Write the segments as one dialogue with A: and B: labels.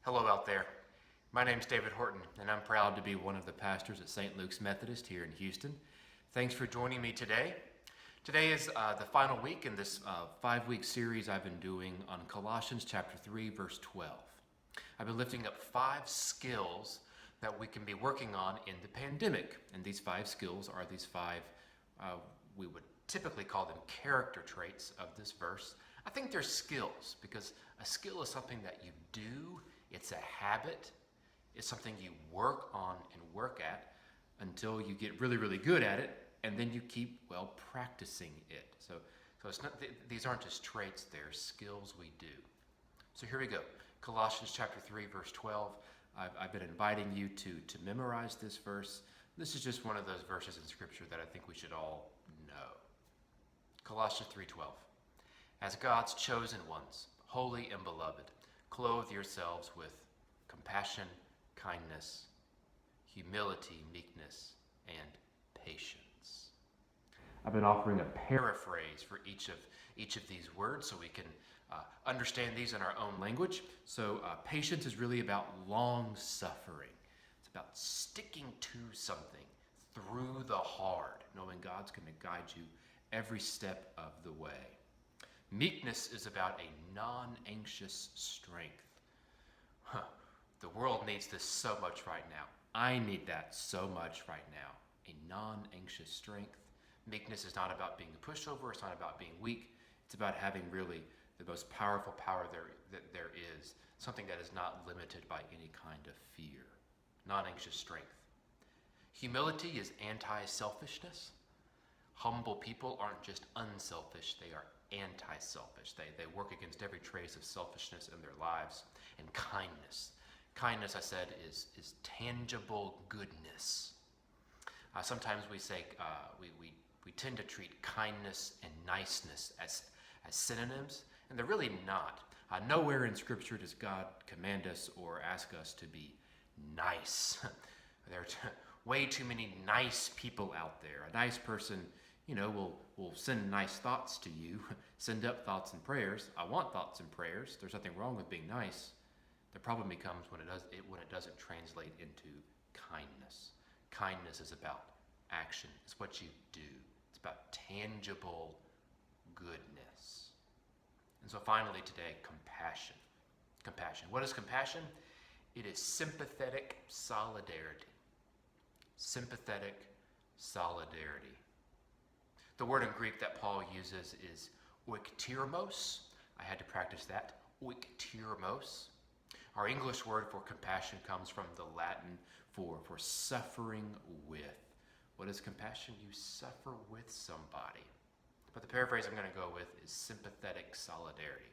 A: Hello out there. My name's David Horton, and I'm proud to be one of the pastors at St. Luke's Methodist here in Houston. Thanks for joining me today. Today is the final week in this 5-week series I've been doing on Colossians chapter 3, verse 12. I've been lifting up 5 skills that we can be working on in the pandemic. And these 5 skills are these 5, we would typically call them character traits of this verse. I think they're skills because a skill is something that you do. It's a habit. It's something you work on and work at until you get really, really good at it, and then you keep, practicing it. So it's not, these aren't just traits, they're skills we do. So here we go. Colossians chapter 3, verse 12. I've been inviting you to memorize this verse. This is just one of those verses in Scripture that I think we should all know. Colossians 3:12. As God's chosen ones, holy and beloved, clothe yourselves with compassion, kindness, humility, meekness, and patience. I've been offering a paraphrase for each of these words so we can understand these in our own language. So patience is really about long suffering. It's about sticking to something through the hard, knowing God's going to guide you every step of the way. Meekness is about a non-anxious strength. The world needs this so much right now. I need that so much right now. A non-anxious strength. Meekness is not about being a pushover. It's not about being weak. It's about having really the most powerful power that there is. Something that is not limited by any kind of fear. Non-anxious strength. Humility is anti-selfishness. Humble people aren't just unselfish. They are anti-selfish. They work against every trace of selfishness in their lives. And kindness. Kindness, I said, is tangible goodness. Sometimes we say, we tend to treat kindness and niceness as synonyms, and they're really not. Nowhere in Scripture does God command us or ask us to be nice. There are way too many nice people out there. A nice person, will send nice thoughts to you, send up thoughts and prayers. I want thoughts and prayers. There's nothing wrong with being nice. The problem becomes when it doesn't translate into kindness. Kindness is about action. It's what you do. It's about tangible goodness. And so finally today, compassion. Compassion. What is compassion? It is sympathetic solidarity. Sympathetic solidarity. The word in Greek that Paul uses is oiktyrmos. I had to practice that. Oiktyrmos. Our English word for compassion comes from the Latin for suffering with. What is compassion? You suffer with somebody. But the paraphrase I'm going to go with is sympathetic solidarity.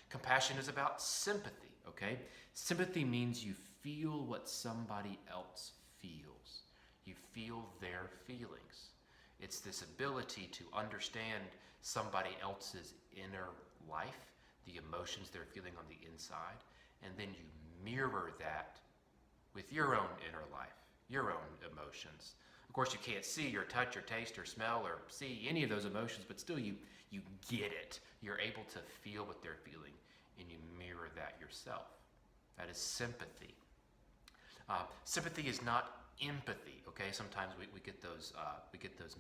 A: Compassion is about sympathy, okay? Sympathy means you feel what somebody else feels. You feel their feelings. It's this ability to understand somebody else's inner life, the emotions they're feeling on the inside, and then you mirror that with your own inner life, your own emotions. Of course, you can't see or touch or taste or smell or see any of those emotions, but still you get it. You're able to feel what they're feeling, and you mirror that yourself. That is sympathy. Sympathy is not empathy, okay? Sometimes we get those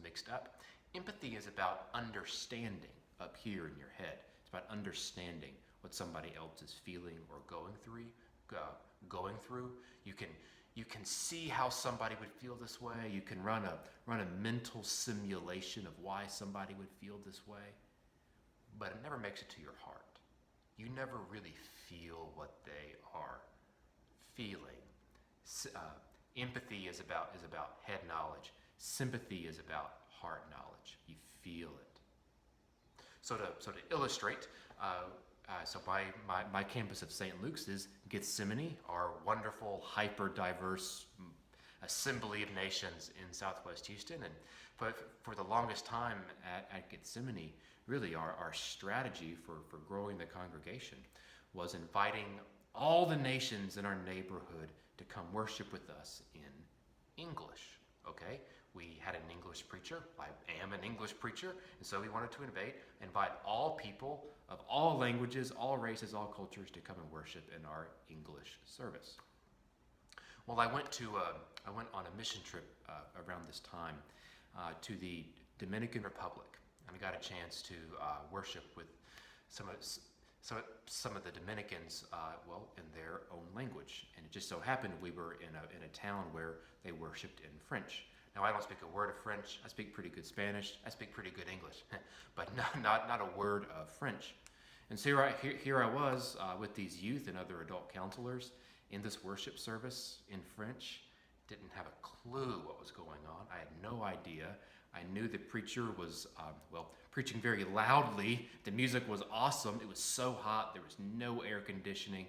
A: mixed up. Empathy is about understanding up here in your head. It's about understanding what somebody else is feeling or going through. You can see how somebody would feel this way. You can run a mental simulation of why somebody would feel this way, but it never makes it to your heart. You never really feel what they are feeling. Empathy is about head knowledge. Sympathy is about heart knowledge. You feel it. So to illustrate, so my campus of St. Luke's is Gethsemane, our wonderful, hyper-diverse assembly of nations in Southwest Houston. And for the longest time at Gethsemane, really our strategy for growing the congregation was inviting all the nations in our neighborhood to come worship with us in English, okay? We had an English preacher. I am an English preacher, and so we wanted to invite all people of all languages, all races, all cultures to come and worship in our English service. Well, I went on a mission trip around this time to the Dominican Republic, and I got a chance to worship with some of the Dominicans, in their own language. And it just so happened we were in a town where they worshipped in French. Now, I don't speak a word of French. I speak pretty good Spanish. I speak pretty good English, but not a word of French. And so here I was with these youth and other adult counselors in this worship service in French. Didn't have a clue what was going on. I had no idea. I knew the preacher was, preaching very loudly. The music was awesome. It was so hot. There was no air conditioning.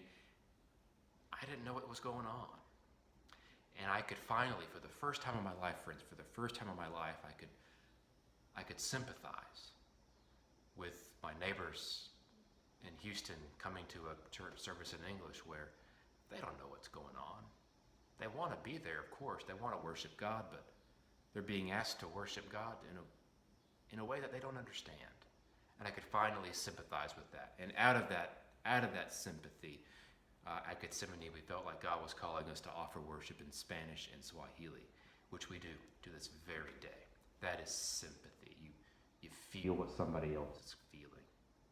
A: I didn't know what was going on. And I could finally, for the first time in my life, friends, I could sympathize with my neighbors in Houston coming to a church service in English where they don't know what's going on. They want to be there, of course. They want to worship God, but they're being asked to worship God in a way that they don't understand. And I could finally sympathize with that. And out of that sympathy, at Gethsemane, we felt like God was calling us to offer worship in Spanish and Swahili, which we do to this very day. That is sympathy. You feel what somebody else is feeling,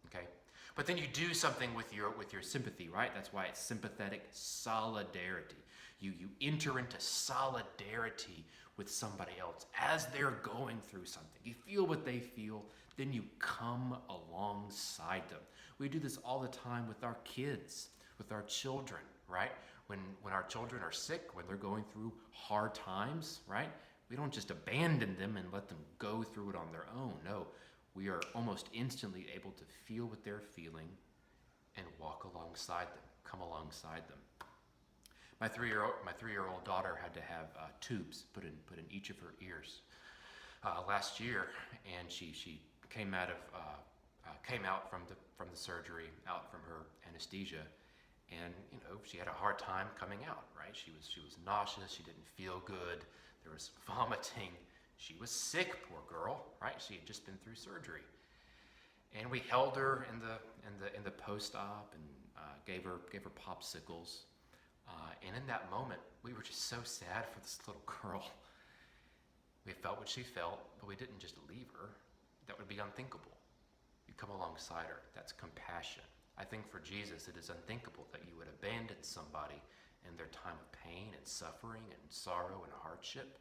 A: okay? But then you do something with your sympathy, right? That's why it's sympathetic solidarity. You enter into solidarity with somebody else as they're going through something. You feel what they feel, then you come alongside them. We do this all the time with our kids, with our children, right? When our children are sick, when they're going through hard times, right? We don't just abandon them and let them go through it on their own. No, we are almost instantly able to feel what they're feeling and walk alongside them, come alongside them. My three-year-old daughter had to have tubes put in each of her ears last year, and she came out from the surgery, out from her anesthesia, and she had a hard time coming out. Right? She was nauseous. She didn't feel good. There was vomiting. She was sick, poor girl. Right? She had just been through surgery, and we held her in the post-op and gave her popsicles. And in that moment, we were just so sad for this little girl. We felt what she felt, but we didn't just leave her. That would be unthinkable. You come alongside her. That's compassion. I think for Jesus, it is unthinkable that you would abandon somebody in their time of pain and suffering and sorrow and hardship.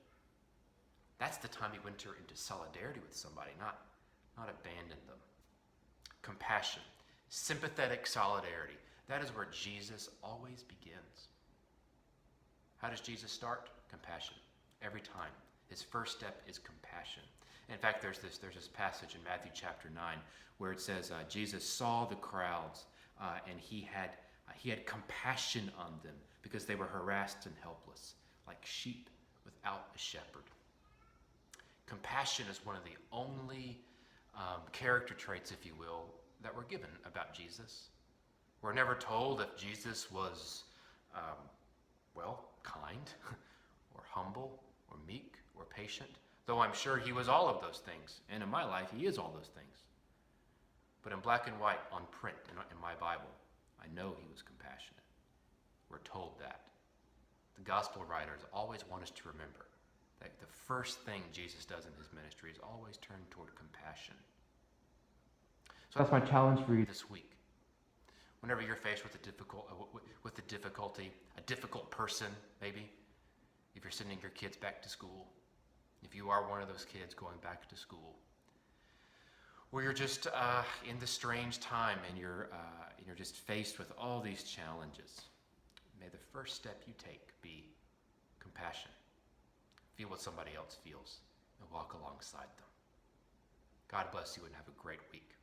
A: That's the time you enter into solidarity with somebody, not abandon them. Compassion, sympathetic solidarity. That is where Jesus always begins. How does Jesus start? Compassion. Every time. His first step is compassion. In fact, there's this passage in Matthew chapter 9 where it says Jesus saw the crowds and he had compassion on them because they were harassed and helpless, like sheep without a shepherd. Compassion is one of the only character traits, if you will, that we're given about Jesus. We're never told if Jesus was, kind or humble or meek or patient, though I'm sure he was all of those things. And in my life, he is all those things. But in black and white, on print, in my Bible, I know he was compassionate. We're told that. The gospel writers always want us to remember that the first thing Jesus does in his ministry is always turn toward compassion. So that's my challenge for you this week. Whenever you're faced with a difficulty, a difficult person, maybe, if you're sending your kids back to school, if you are one of those kids going back to school, or you're just in the strange time and you're just faced with all these challenges, may the first step you take be compassion. Feel what somebody else feels and walk alongside them. God bless you and have a great week.